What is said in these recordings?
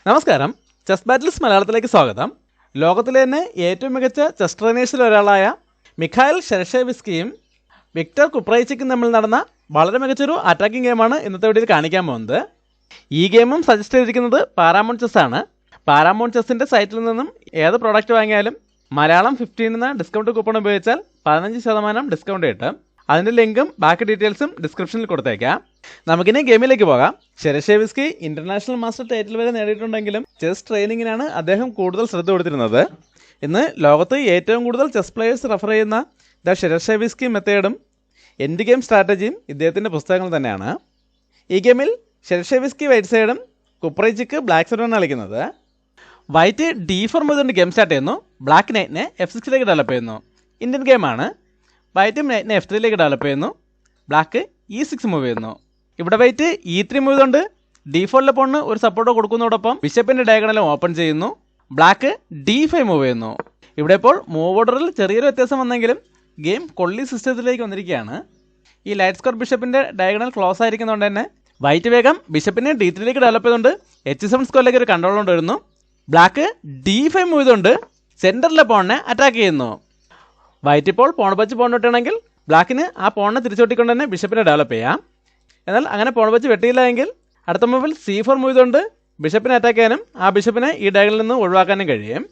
നമസ്കാരം, chess battles മലയാളത്തിലേക്ക് സ്വാഗതം. ലോകത്തിലെ തന്നെ ഏറ്റവും മികച്ച ചെസ് ട്രെയിനേഴ്സിൽ ഒരാളായ മിഖായിൽ ഷെർഷേവിസ്കിയും വിക്ടർ കുപ്രൈച്ചിക്കും തമ്മിൽ നടന്ന വളരെ മികച്ചൊരു അറ്റാക്കിംഗ് ഗെയിമാണ് ഇന്നത്തെ വീഡിയോയിൽ കാണിക്കാൻ പോകുന്നത്. ഈ ഗെയിമും സജസ്റ്റ് ചെയ്തിരിക്കുന്നത് പാരാമൗണ്ട് ചെസ് ആണ്. പാരാമൗണ്ട് ചെസ്സിൻ്റെ സൈറ്റിൽ നിന്നും ഏത് പ്രോഡക്റ്റ് വാങ്ങിയാലും മലയാളം 15 എന്ന ഡിസ്കൗണ്ട് കൂപ്പൺ ഉപയോഗിച്ചാൽ 15% ഡിസ്കൗണ്ട് കിട്ടും. അതിൻ്റെ ലിങ്കും ബാക്കി ഡീറ്റെയിൽസും ഡിസ്ക്രിപ്ഷനിൽ കൊടുത്തേക്കാം. നമുക്കിനി ഗെയിമിലേക്ക് പോകാം. ഷെർഷേവിസ്കി ഇന്റർനാഷണൽ മാസ്റ്റർ ടൈറ്റിൽ വരെ നേടിയിട്ടുണ്ടെങ്കിലും ചെസ് ട്രെയിനിങ്ങിനാണ് അദ്ദേഹം കൂടുതൽ ശ്രദ്ധ കൊടുത്തിരുന്നത്. ഇന്ന് ലോകത്ത് ഏറ്റവും കൂടുതൽ ചെസ് പ്ലേയേഴ്സ് റെഫർ ചെയ്യുന്ന ദ ഷെർഷേവിസ്കി മെത്തേഡും എൻഡ് ഗെയിം സ്ട്രാറ്റജിയും ഇദ്ദേഹത്തിൻ്റെ പുസ്തകങ്ങൾ തന്നെയാണ്. ഈ ഗെയിമിൽ ഷെർഷേവിസ്കി വൈറ്റ് സൈഡും കുപ്രൈച്ചിക്ക് ബ്ലാക്ക് സൈഡുമാണ് കളിക്കുന്നത്. വൈറ്റ് D4 മുതൽ ഗെയിം സ്റ്റാർട്ട് ചെയ്യുന്നു. ബ്ലാക്ക് നൈറ്റിനെ F6 ഡെവലപ്പ് ചെയ്യുന്നു. ഇന്ത്യൻ ഗെയിമാണ്. വൈറ്റും നൈറ്റിനെ F3 ഡെവലപ്പ് ചെയ്യുന്നു. ബ്ലാക്ക് E6 മൂവ് ചെയ്യുന്നു. ഇവിടെ വൈറ്റ് E3 മൂവ് ചെയ്തുകൊണ്ട് D4 പോണിന് ഒരു സപ്പോർട്ട് കൊടുക്കുന്നതോടൊപ്പം ബിഷപ്പിൻ്റെ ഡയഗണലും ഓപ്പൺ ചെയ്യുന്നു. ബ്ലാക്ക് D5 മൂവ് ചെയ്യുന്നു. ഇവിടെ ഇപ്പോൾ മൂവ് ഓർഡറിൽ ചെറിയൊരു വ്യത്യാസം വന്നെങ്കിലും ഗെയിം കൊള്ളി സിസ്റ്റത്തിലേക്ക് വന്നിരിക്കുകയാണ്. ഈ ലൈറ്റ് സ്ക്വയർ ബിഷപ്പിൻ്റെ ഡയഗണൽ ക്ലോസ് ആയിരിക്കുന്നതുകൊണ്ട് തന്നെ വൈറ്റ് വേഗം ബിഷപ്പിനെ D3 ഡെവലപ്പ് ചെയ്തുകൊണ്ട് H7 സ്ക്വയറിലേക്ക് ഒരു കൺട്രോൾ കൊണ്ടുവരുന്നു. ബ്ലാക്ക് D5 മൂവ് ചെയ്തുകൊണ്ട് സെൻറ്ററിലെ പോണിനെ അറ്റാക്ക് ചെയ്യുന്നു. വൈറ്റ് ഇപ്പോൾ പോൺ വെച്ച് പോൺ വെട്ടണമെങ്കിൽ ബ്ലാക്കിന് ആ പോണിനെ തിരിച്ചോട്ടിക്കൊണ്ട് തന്നെ ബിഷപ്പിനെ ഡെവലപ്പ് ചെയ്യാം. എന്നാൽ അങ്ങനെ പോൺ വെച്ച് വെട്ടിയില്ല എങ്കിൽ അടുത്ത മൂവിൽ C4 മൂവ് ചെയ്തുകൊണ്ട് ബിഷപ്പിനെ അറ്റാക്ക് ചെയ്യാനും ആ ബിഷപ്പിനെ ഈ ഡയഗണലിൽ നിന്ന് ഒഴിവാക്കാനും കഴിയും.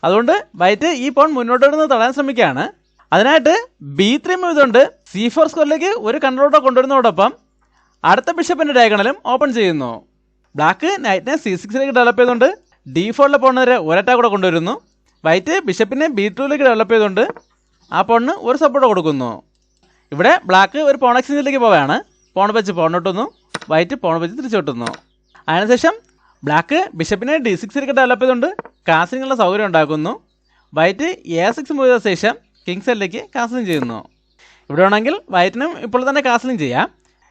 അതുകൊണ്ട് വൈറ്റ് ഈ പോൺ മുന്നോട്ട് വരുന്നത് തടയാൻ ശ്രമിക്കുകയാണ്. അതിനായിട്ട് B3 മൂവ് ചെയ്തുകൊണ്ട് C4 സ്ക്വയറിലേക്ക് ഒരു കൺട്രോളർ കൊണ്ടുവരുന്നതോടൊപ്പം അടുത്ത ബിഷപ്പിൻ്റെ ഡയഗണലും ഓപ്പൺ ചെയ്യുന്നു. ബ്ലാക്ക് നൈറ്റിനെ C6 ഡെവലപ്പ് ചെയ്തുകൊണ്ട് D4 പോണിന് ഒരറ്റാക്ക് കൂടെ കൊണ്ടുവരുന്നു. വൈറ്റ് ബിഷപ്പിനെ B2 ഡെവലപ്പ് ചെയ്തുകൊണ്ട് ആ പോണിന് ഒരു സപ്പോർട്ട് കൊടുക്കുന്നു. ഇവിടെ ബ്ലാക്ക് ഒരു പോൺ എക്സ്ചേഞ്ചിലേക്ക് പോവുകയാണ്. പോൺ വെച്ച് പോൺ വെട്ടുന്നു. വൈറ്റ് പോൺ വെച്ച് തിരിച്ചുവിട്ടുന്നു. അതിനുശേഷം ബ്ലാക്ക് ബിഷപ്പിനെ D6 ഡെവലപ്പ് ചെയ്തുകൊണ്ട് കാസിലിങ്ങുള്ള സൗകര്യം ഉണ്ടാക്കുന്നു. വൈറ്റ് A6 മൂവ് ചെയ്ത ശേഷം കിങ് സെല്ലിലേക്ക് കാസിലിംഗ് ചെയ്യുന്നു. ഇവിടെ വേണമെങ്കിൽ വൈറ്റിനും ഇപ്പോൾ തന്നെ കാസിലിംഗ് ചെയ്യാം.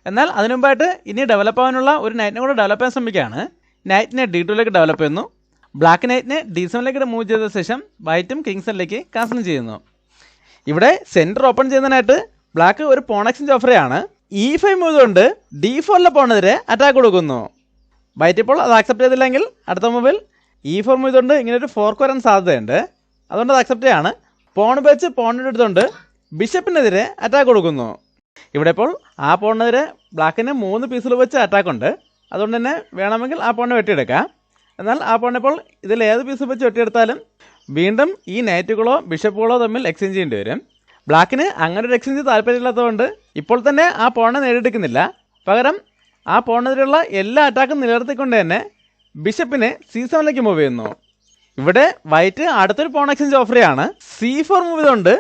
എന്നാൽ അതിനു മുമ്പായിട്ട് ഇനി ഡെവലപ്പ് ആവാനുള്ള ഒരു നൈറ്റിനെ കൂടെ ഡെവലപ്പ് ചെയ്യാൻ ശ്രമിക്കുകയാണ്. നൈറ്റിനെ D2 ഡെവലപ്പ് ചെയ്യുന്നു. ബ്ലാക്ക് നൈറ്റിനെ D7 മൂവ് ചെയ്ത ശേഷം വൈറ്റും കിങ് സെല്ലിലേക്ക് കാസിലിംഗ് ചെയ്യുന്നു. ഇവിടെ സെൻറ്റർ ഓപ്പൺ ചെയ്യുന്നതിനായിട്ട് ബ്ലാക്ക് ഒരു പോൺ എക്സ്ചേഞ്ച് ഓഫർ ആണ്. E5 മൂവ് കൊണ്ട് D4 പോണെതിരെ അറ്റാക്ക് കൊടുക്കുന്നു. വൈറ്റ് ഇപ്പോൾ അത് അക്സെപ്റ്റ് ചെയ്തില്ലെങ്കിൽ അടുത്ത മൂവിൽ E4 മൂവ് കൊണ്ട് ഇങ്ങനെ ഒരു ഫോർക്ക് വരാൻ സാധ്യതയുണ്ട്. അതുകൊണ്ട് അത് അക്സെപ്റ്റ് ചെയ്യാണ്. പോൺ വെച്ച് പോണിൻ്റെ എടുത്തുകൊണ്ട് ബിഷപ്പിനെതിരെ അറ്റാക്ക് കൊടുക്കുന്നു. ഇവിടെ ഇപ്പോൾ ആ പോണിനെതിരെ ബ്ലാക്കിന് 3 പീസുകൾ വെച്ച് അറ്റാക്ക് ഉണ്ട്. അതുകൊണ്ട് തന്നെ വേണമെങ്കിൽ ആ പോണിനെ വെട്ടിയെടുക്കാം. എന്നാൽ ആ പോണിപ്പോൾ ഇതിൽ ഏത് പീസ് വെച്ച് വെട്ടിയെടുത്താലും വീണ്ടും ഈ നൈറ്റുകളോ ബിഷപ്പുകളോ തമ്മിൽ എക്സ്ചേഞ്ച് ചെയ്യേണ്ടി വരും. ബ്ലാക്കിന് അങ്ങനെ ഒരു എക്സ്ചേഞ്ച് താല്പര്യമില്ലാത്തതുകൊണ്ട് ഇപ്പോൾ തന്നെ ആ പോണിനെ നേടിയെടുക്കുന്നില്ല. പകരം ആ പോണിനെതിരെയുള്ള എല്ലാ അറ്റാക്കും നിലനിർത്തിക്കൊണ്ട് തന്നെ ബിഷപ്പിനെ C7 മൂവ് ചെയ്യുന്നു. ഇവിടെ വൈറ്റ് അടുത്തൊരു പോൺ എക്സ്ചേഞ്ച് ഓഫർ ആണ്. C4 മൂവ് ചെയ്തുകൊണ്ട്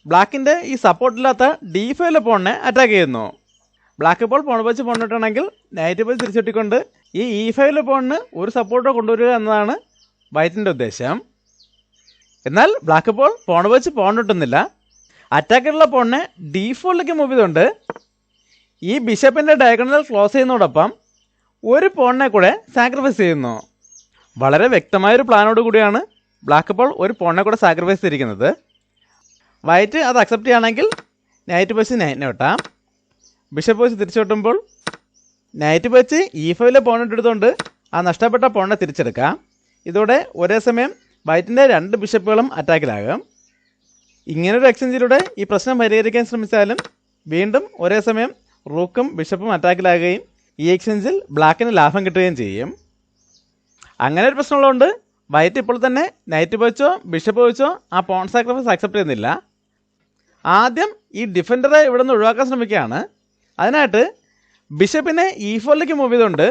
ബ്ലാക്കിൻ്റെ ഈ സപ്പോർട്ടില്ലാത്ത D5 പോണിനെ അറ്റാക്ക് ചെയ്യുന്നു. ബ്ലാക്ക് ഇപ്പോൾ പോൺ വെച്ച് പോണിട്ടുണ്ടെങ്കിൽ നൈറ്റ് വെച്ച് തിരിച്ചെട്ടിക്കൊണ്ട് ഈ E5 പോണിന് ഒരു സപ്പോർട്ടോ കൊണ്ടുവരിക എന്നതാണ് വൈറ്റിൻ്റെ ഉദ്ദേശം. എന്നാൽ ബ്ലാക്ക് ഇപ്പോൾ പോൺ വെച്ച് പോൺ കിട്ടുന്നില്ല. അറ്റാക്കിലുള്ള പോണിനെ D4 മൂവ് ചെയ്തുകൊണ്ട് ഈ ബിഷപ്പിൻ്റെ ഡയഗണൽ ക്ലോസ് ചെയ്യുന്നതോടൊപ്പം ഒരു പോണിനെ കൂടെ സാക്രിഫൈസ് ചെയ്യുന്നു. വളരെ വ്യക്തമായൊരു പ്ലാനോട് കൂടിയാണ് ബ്ലാക്ക് ഇപ്പോൾ ഒരു പോണിനെ കൂടെ സാക്രിഫൈസ് ചെയ്തിരിക്കുന്നത്. വൈറ്റ് അത് അക്സെപ്റ്റ് ചെയ്യുകയാണെങ്കിൽ നൈറ്റ് വെച്ച് നൈറ്റിനെ വെട്ടാം. ബിഷപ്പ് വെച്ച് തിരിച്ചു വെട്ടുമ്പോൾ നൈറ്റ് വെച്ച് E5 പോണിട്ട് എടുത്തുകൊണ്ട് ആ നഷ്ടപ്പെട്ട പോണിനെ തിരിച്ചെടുക്കാം. ഇതോടെ ഒരേ സമയം വൈറ്റിൻ്റെ 2 ബിഷപ്പുകളും അറ്റാക്കിലാകും. ഇങ്ങനൊരു എക്സ്ചേഞ്ചിലൂടെ ഈ പ്രശ്നം പരിഹരിക്കാൻ ശ്രമിച്ചാലും വീണ്ടും ഒരേ സമയം റൂക്കും ബിഷപ്പും അറ്റാക്കിലാകുകയും ഈ എക്സ്ചേഞ്ചിൽ ബ്ലാക്കിന് ലാഭം കിട്ടുകയും ചെയ്യും. അങ്ങനെ ഒരു പ്രശ്നമുള്ളതുകൊണ്ട് വൈറ്റ് ഇപ്പോൾ തന്നെ നൈറ്റ് വെച്ചോ ബിഷപ്പ് വെച്ചോ ആ പോൺ സാക്രിഫൈസ് അക്സെപ്റ്റ് ചെയ്യുന്നില്ല. ആദ്യം ഈ ഡിഫൻഡറെ ഇവിടെ നിന്ന് ഒഴിവാക്കാൻ ശ്രമിക്കുകയാണ്. അതിനായിട്ട് ബിഷപ്പിനെ E4 മൂവ് ചെയ്തുകൊണ്ട്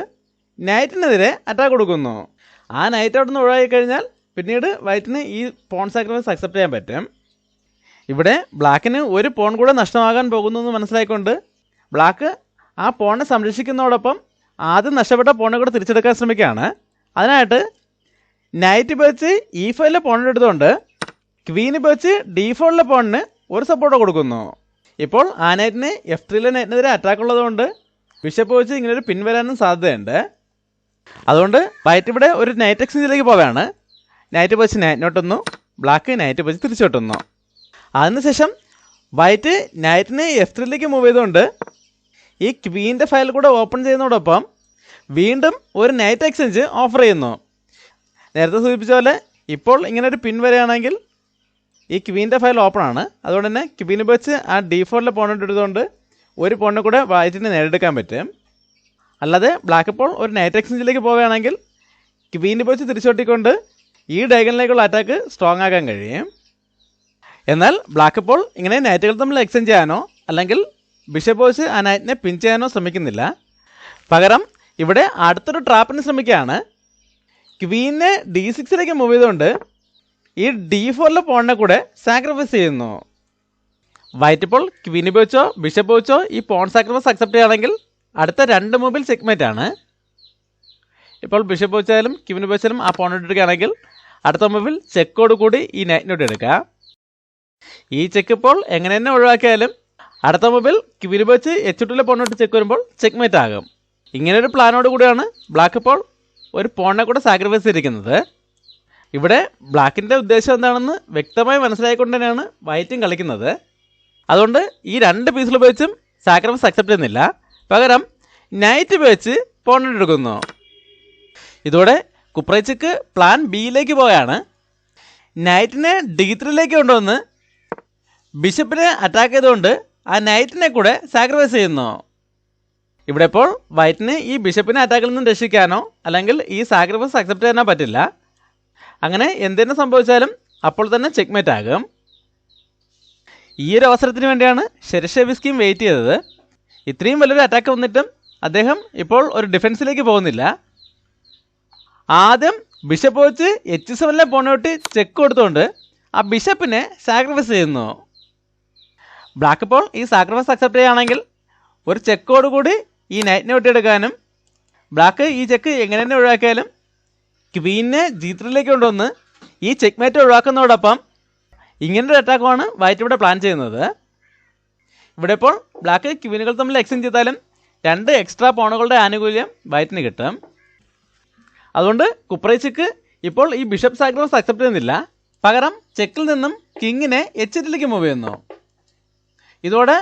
നൈറ്റിനെതിരെ അറ്റാക്ക് കൊടുക്കുന്നു. ആ നൈറ്റ് അവിടെ നിന്ന് ഒഴിവാക്കി കഴിഞ്ഞാൽ പിന്നീട് വൈറ്റിന് ഈ പോൺ സാക്രിഫൈസ് അക്സെപ്റ്റ് ചെയ്യാൻ പറ്റും. ഇവിടെ ബ്ലാക്കിന് ഒരു പോൺ കൂടെ നഷ്ടമാകാൻ പോകുന്നു എന്ന് മനസ്സിലാക്കിക്കൊണ്ട് ബ്ലാക്ക് ആ പോണിനെ സംരക്ഷിക്കുന്നതോടൊപ്പം ആദ്യം നഷ്ടപ്പെട്ട പോണിനെ കൂടെ തിരിച്ചെടുക്കാൻ ശ്രമിക്കുകയാണ്. അതിനായിട്ട് നൈറ്റ് വെച്ച് E5 പോണിന് എടുത്തുകൊണ്ട് ക്വീന് വെച്ച് D4 പോണിന് ഒരു സപ്പോർട്ട് കൊടുക്കുന്നു. ഇപ്പോൾ ആ നൈറ്റിന് F3 നൈറ്റിനെതിരെ അറ്റാക്ക് ഉള്ളതുകൊണ്ട് ബിഷപ്പ് വെച്ച് ഇങ്ങനെ ഒരു പിൻ വരാനും സാധ്യതയുണ്ട്. അതുകൊണ്ട് വൈറ്റ് ഇവിടെ ഒരു നൈറ്റ് എക്സ്ചേഞ്ചിലേക്ക് പോവുകയാണ്. നൈറ്റ് വെച്ച് നൈറ്റ് വെട്ടുന്നു. ബ്ലാക്ക് നൈറ്റ് വെച്ച് തിരിച്ചു വെട്ടുന്നു. അതിനുശേഷം വൈറ്റ് നൈറ്റിനെ F3 മൂവ് ചെയ്തുകൊണ്ട് ഈ ക്വീൻ്റെ ഫയൽ കൂടെ ഓപ്പൺ ചെയ്യുന്നതോടൊപ്പം വീണ്ടും ഒരു നൈറ്റ് എക്സ്ചേഞ്ച് ഓഫർ ചെയ്യുന്നു. നേരത്തെ സൂചിപ്പിച്ച പോലെ ഇപ്പോൾ ഇങ്ങനെ ഒരു പിൻ വരികയാണെങ്കിൽ ഈ ക്വീൻ്റെ ഫയൽ ഓപ്പൺ ആണ്. അതുകൊണ്ട് തന്നെ ക്വീന് വെച്ച് ആ ഡീഫോൾട്ടിലെ പോയിന്റ് എടുത്തുകൊണ്ട് ഒരു പോയിന്റ് കൂടെ വൈറ്റിന് നേടിയെടുക്കാൻ പറ്റും. അല്ലാതെ ബ്ലാക്ക് ഇപ്പോൾ ഒരു നൈറ്റ് എക്സ്ചേഞ്ചിലേക്ക് പോവുകയാണെങ്കിൽ ക്വീന് വെച്ച് തിരിച്ചോട്ടിക്കൊണ്ട് ഈ ഡയഗണലിലേക്കുള്ള അറ്റാക്ക് സ്ട്രോങ് ആക്കാൻ കഴിയും. എന്നാൽ ബ്ലാക്ക് ഇപ്പോൾ ഇങ്ങനെ നൈറ്റുകൾ തമ്മിൽ എക്സ്ചേഞ്ച് ചെയ്യാനോ അല്ലെങ്കിൽ ബിഷപ്പ് വെച്ച് ആ നൈറ്റിനെ പിൻ ചെയ്യാനോ ശ്രമിക്കുന്നില്ല. പകരം ഇവിടെ അടുത്തൊരു ട്രാപ്പിന് ശ്രമിക്കുകയാണ്. ക്വീനെ D6ലേക്ക് മൂവ് ചെയ്തുകൊണ്ട് ഈ D4ലെ പോണിനെ കൂടെ സാക്രിഫൈസ് ചെയ്യുന്നു. വൈറ്റ് ഇപ്പോൾ ക്വീന് വെച്ചോ ബിഷപ്പ് വെച്ചോ ഈ പോൺ സാക്രിഫൈസ് അക്സെപ്റ്റ് ചെയ്യുകയാണെങ്കിൽ അടുത്ത 2 മൂവിൽ ചെക്ക്മേറ്റ് ആണ്. ഇപ്പോൾ ബിഷപ്പ് വെച്ചാലും ക്വീന് വെച്ചാലും ആ പോൺ എടുക്കുകയാണെങ്കിൽ അടുത്ത മൂവിൽ ചെക്കോട് കൂടി ഈ നൈറ്റിനോട് എടുക്കുക. ഈ ചെക്ക് ഇപ്പോൾ എങ്ങനെ തന്നെ ഒഴിവാക്കിയാലും അടുത്ത മൂവിൽ ക്വീന് വെച്ച് H2ലെ പോണിനോട്ട് ചെക്ക് വരുമ്പോൾ ചെക്ക്മേറ്റ് ആകും. ഇങ്ങനൊരു പ്ലാനോട് കൂടിയാണ് ബ്ലാക്ക് ഇപ്പോൾ ഒരു പോണിനെ കൂടെ സാക്രിഫൈസ് ചെയ്തിരിക്കുന്നത്. ഇവിടെ ബ്ലാക്കിൻ്റെ ഉദ്ദേശം എന്താണെന്ന് വ്യക്തമായി മനസ്സിലായിക്കൊണ്ട് തന്നെയാണ് വൈറ്റും കളിക്കുന്നത്. അതുകൊണ്ട് ഈ 2 പീസിൽ ഉപയോഗിച്ചും സാക്രിഫൈസ് അക്സെപ്റ്റ് ചെയ്യുന്നില്ല. പകരം നൈറ്റ് ഉപയോഗിച്ച് പോണിനെ എടുക്കുന്നു. ഇതോടെ കുപ്രൈച്ചിക്ക് പ്ലാൻ ബിയിലേക്ക് പോവുകയാണ്. നൈറ്റിനെ D3ലേക്ക് കൊണ്ടുവന്ന് ബിഷപ്പിനെ അറ്റാക്ക് ചെയ്തുകൊണ്ട് ആ നൈറ്റിനെ കൂടെ സാക്രിഫൈസ് ചെയ്യുന്നു. ഇവിടെ ഇപ്പോൾ വൈറ്റിന് ഈ ബിഷപ്പിനെ അറ്റാക്കിൽ നിന്നും രക്ഷിക്കാനോ അല്ലെങ്കിൽ ഈ സാക്രിഫൈസ് അക്സെപ്റ്റ് ചെയ്യാനോ പറ്റില്ല. അങ്ങനെ എന്തിനു സംഭവിച്ചാലും അപ്പോൾ തന്നെ ചെക്ക്മേറ്റ് ആകും. ഈ ഒരു അവസരത്തിന് വേണ്ടിയാണ് ഷെർഷെവിസ്കിയും വെയിറ്റ് ചെയ്തത്. ഇത്രയും വലിയൊരു അറ്റാക്ക് വന്നിട്ടും അദ്ദേഹം ഇപ്പോൾ ഒരു ഡിഫൻസിലേക്ക് പോകുന്നില്ല. ആദ്യം ബിഷപ്പ് വെച്ച് H7ലെ പോണോട്ട് ചെക്ക് കൊടുത്തുകൊണ്ട് ആ ബിഷപ്പിനെ സാക്രിഫൈസ് ചെയ്യുന്നു. ബ്ലാക്ക് ഇപ്പോൾ ഈ സാക്രിഫൈസ് അക്സെപ്റ്റ് ചെയ്യുകയാണെങ്കിൽ ഒരു ചെക്കോട് കൂടി ഈ നൈറ്റിനെ ഒട്ടിയെടുക്കാനും ബ്ലാക്ക് ഈ ചെക്ക് എങ്ങനെ തന്നെ ഒഴിവാക്കിയാലും ക്വീനെ G3ലേക്ക് കൊണ്ടുവന്ന് ഈ ചെക്ക്മേറ്റ് ഒഴിവാക്കുന്നതോടൊപ്പം ഇങ്ങനൊരു അറ്റാക്കുമാണ് വൈറ്റ് ഇവിടെ പ്ലാൻ ചെയ്യുന്നത്. ഇവിടെ ഇപ്പോൾ ബ്ലാക്ക് ക്വീനുകൾ തമ്മിൽ എക്സ്ചേഞ്ച് ചെയ്താലും 2 എക്സ്ട്രാ പോണുകളുടെ ആനുകൂല്യം വൈറ്റിന് കിട്ടും. അതുകൊണ്ട് കുപ്രൈച്ചിക്ക് ഇപ്പോൾ ഈ ബിഷപ്പ് സാക്രിഫൈസ് അക്സെപ്റ്റ് ചെയ്യുന്നില്ല. പകരം ചെക്കിൽ നിന്നും കിങ്ങിനെ H8ലേക്ക് മൂവ് ചെയ്യുന്നു. ഇതോടെ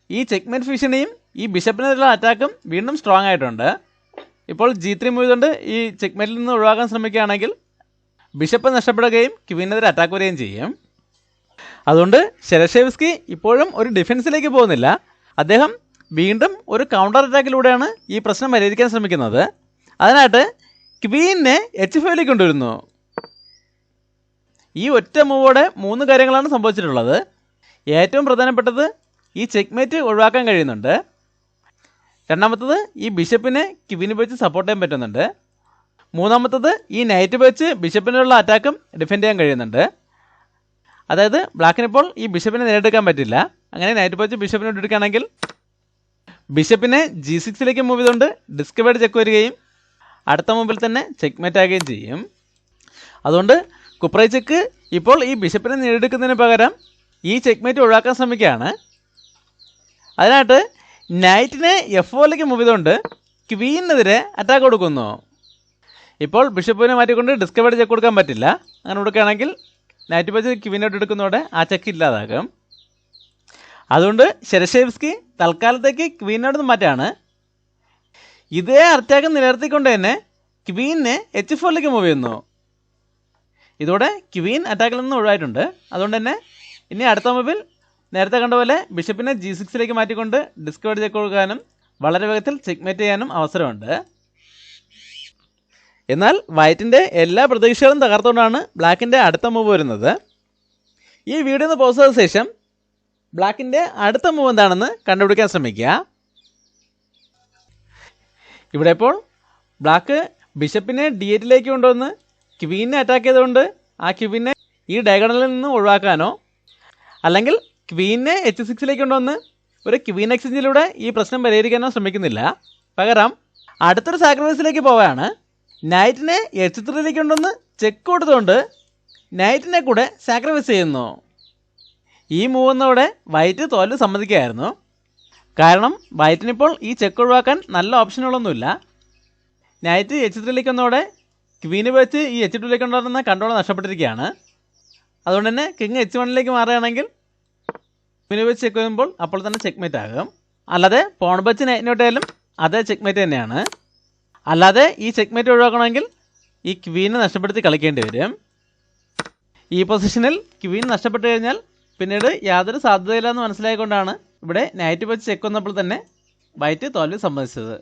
ഈ ചെക്ക്മേറ്റ് ഫിഷനെയും ഈ ബിഷപ്പിനെതിരെയുള്ള അറ്റാക്കും വീണ്ടും സ്ട്രോങ് ആയിട്ടുണ്ട്. ഇപ്പോൾ G3 മൂവ് ചെയ്തുകൊണ്ട് ഈ ചെക്ക്മേറ്റിൽ നിന്ന് ഒഴിവാക്കാൻ ശ്രമിക്കുകയാണെങ്കിൽ ബിഷപ്പ് നഷ്ടപ്പെടുകയും ക്വീനെതിരെ അറ്റാക്ക് വരികയും ചെയ്യും. അതുകൊണ്ട് ഷെർഷെവിസ്കി ഇപ്പോഴും ഒരു ഡിഫൻസിലേക്ക് പോകുന്നില്ല. അദ്ദേഹം വീണ്ടും ഒരു കൗണ്ടർ അറ്റാക്കിലൂടെയാണ് ഈ പ്രശ്നം പരിഹരിക്കാൻ ശ്രമിക്കുന്നത്. അതിനായിട്ട് ക്വീനെ H5ലേക്ക് കൊണ്ടുവരുന്നു. ഈ ഒറ്റ മൂവോടെ 3 കാര്യങ്ങളാണ് സംഭവിച്ചിട്ടുള്ളത്. ഏറ്റവും പ്രധാനപ്പെട്ടത് ഈ ചെക്ക്മേറ്റ് ഒഴിവാക്കാൻ കഴിയുന്നുണ്ട്. രണ്ടാമത്തത് ഈ ബിഷപ്പിനെ ക്വീന് വെച്ച് സപ്പോർട്ട് ചെയ്യാൻ പറ്റുന്നുണ്ട്. മൂന്നാമത്തത് ഈ നൈറ്റ് വെച്ച് ബിഷപ്പിനുള്ള അറ്റാക്കും ഡിഫെൻഡ് ചെയ്യാൻ കഴിയുന്നുണ്ട്. അതായത് ബ്ലാക്കിനിപ്പോൾ ഈ ബിഷപ്പിനെ നേരിട്ടെടുക്കാൻ പറ്റില്ല. അങ്ങനെ നൈറ്റ് വെച്ച് ബിഷപ്പിനെ എടുക്കുകയാണെങ്കിൽ ബിഷപ്പിനെ G6ലേക്ക് മൂവ് ചെയ്തുകൊണ്ട് ഡിസ്കവേർഡ് ചെക്ക് വരികയും അടുത്ത മൂവിൽ തന്നെ ചെക്ക്മേറ്റ് ആകുകയും ചെയ്യും. അതുകൊണ്ട് കുപ്രൈച്ചിക്ക് ഇപ്പോൾ ഈ ബിഷപ്പിനെ നേടിയെടുക്കുന്നതിന് പകരം ഈ ചെക്ക്മേറ്റ് ഒഴിവാക്കാൻ ശ്രമിക്കുകയാണ്. അതിനായിട്ട് നൈറ്റിനെ F4ലേക്ക് മൂവ് ചെയ്തുകൊണ്ട് ക്വീനെതിരെ അറ്റാക്ക് കൊടുക്കുന്നു. ഇപ്പോൾ ബിഷപ്പിനെ മാറ്റിക്കൊണ്ട് ഡിസ്കവേർഡ് ചെക്ക് കൊടുക്കാൻ പറ്റില്ല. അങ്ങനെ കൊടുക്കുകയാണെങ്കിൽ നൈറ്റ് വെച്ച് ക്വീനോട്ട് എടുക്കുന്നതോടെ ആ ചെക്ക് ഇല്ലാതാകും. അതുകൊണ്ട് ഷെർഷെവിസ്കി തൽക്കാലത്തേക്ക് ക്വീനോട് നിന്ന് മാറ്റാണ്. ഇതേ അറ്റാക്ക് നിലനിർത്തിക്കൊണ്ട് തന്നെ ക്വീനെ H4ലേക്ക് മൂവ് ചെയ്യുന്നു. ഇതോടെ ക്വീൻ അറ്റാക്കിൽ നിന്ന് ഒഴിവായിട്ടുണ്ട്. അതുകൊണ്ട് തന്നെ ഇനി അടുത്ത മൂവിൽ നേരത്തെ കണ്ട പോലെ ബിഷപ്പിനെ G6ലേക്ക് മാറ്റിക്കൊണ്ട് ഡിസ്കവേർഡ് ചെക്ക് കൊടുക്കാനും വളരെ വേഗത്തിൽ ചെക്ക്മേറ്റ് ചെയ്യാനും അവസരമുണ്ട്. എന്നാൽ വൈറ്റിൻ്റെ എല്ലാ പ്രതീക്ഷകളും തകർത്തുകൊണ്ടാണ് ബ്ലാക്കിൻ്റെ അടുത്ത മൂവ് വരുന്നത്. ഈ വീഡിയോ ഒന്ന് പോസ് ചെയ്ത ശേഷം ബ്ലാക്കിൻ്റെ അടുത്ത മൂവ് എന്താണെന്ന് കണ്ടുപിടിക്കാൻ ശ്രമിക്കുക. ഇവിടെ ഇപ്പോൾ ബ്ലാക്ക് ബിഷപ്പിനെ D8ലേക്ക് കൊണ്ടുവന്ന് ക്വീനെ അറ്റാക്ക് ചെയ്തുകൊണ്ട് ആ ക്വീനെ ഈ ഡയഗണലിൽ നിന്ന് ഒഴിവാക്കാനോ അല്ലെങ്കിൽ ക്വീനെ H6ലേക്ക് കൊണ്ടുവന്ന് ഒരു ക്വീൻ എക്സ്ചേഞ്ചിലൂടെ ഈ പ്രശ്നം പരിഹരിക്കാനോ ശ്രമിക്കുന്നില്ല. പകരം അടുത്തൊരു സാക്രിഫൈസിലേക്ക് പോവുകയാണ്. നൈറ്റിനെ H3ലേക്ക് കൊണ്ടുവന്ന് ചെക്ക് കൊടുത്തുകൊണ്ട് നൈറ്റിനെ കൂടെ സാക്രിഫൈസ് ചെയ്യുന്നു. ഈ മൂവ് എന്നതോടെ വൈറ്റ് തോൽവി സമ്മതിക്കുകയായിരുന്നു. കാരണം വൈറ്റിനിപ്പോൾ ഈ ചെക്ക് ഒഴിവാക്കാൻ നല്ല ഓപ്ഷനുകളൊന്നുമില്ല. നൈറ്റ് H3ലേക്ക് വന്നതോടെ ക്വീന് വെച്ച് ഈ H2ലേക്ക് കൊണ്ടുവരുന്ന കൺട്രോൾ നഷ്ടപ്പെട്ടിരിക്കുകയാണ്. അതുകൊണ്ട് തന്നെ കിങ് H1ലേക്ക് മാറുകയാണെങ്കിൽ ക്വീന് വെച്ച് ചെക്ക് വരുമ്പോൾ അപ്പോൾ തന്നെ ചെക്ക്മേറ്റ് ആകും. അല്ലാതെ പോൺ വെച്ച് നൈറ്റിനോട്ടായാലും അതേ ചെക്ക്മേറ്റ് തന്നെയാണ്. അല്ലാതെ ഈ ചെക്ക്മേറ്റ് ഒഴിവാക്കണമെങ്കിൽ ഈ ക്വീനെ നഷ്ടപ്പെടുത്തി കളിക്കേണ്ടി വരും. ഈ പൊസിഷനിൽ ക്വീൻ നഷ്ടപ്പെട്ടു കഴിഞ്ഞാൽ പിന്നീട് യാതൊരു സാധ്യതയില്ല എന്ന് മനസ്സിലായിക്കൊണ്ടാണ് ഇവിടെ നൈറ്റ് വെച്ച് ചെക്ക് വന്നപ്പോൾ തന്നെ വൈറ്റ് തോൽവി സമ്മതിച്ചത്.